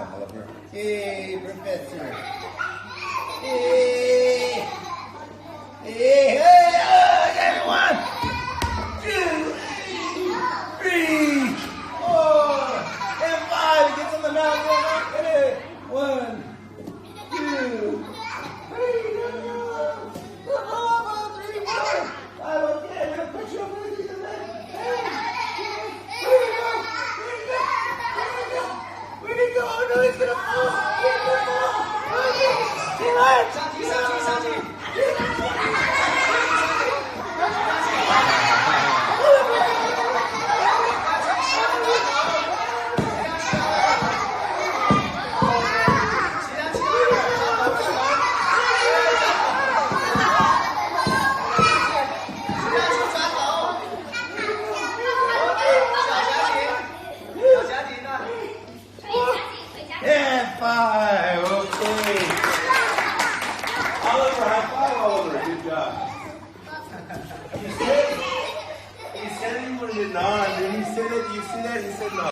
job, Oliver. Hey, Professor. Hey. Hey, hey, everyone. 2, 3, 4, and 5. It gets on the mountain. Get it. 1, 2, 3. He's gonna fall! He's gonna fall! And 5, okay. Oliver, high five, Oliver. Good job. You said he wanted it on. Did he say that? You see that? He said no.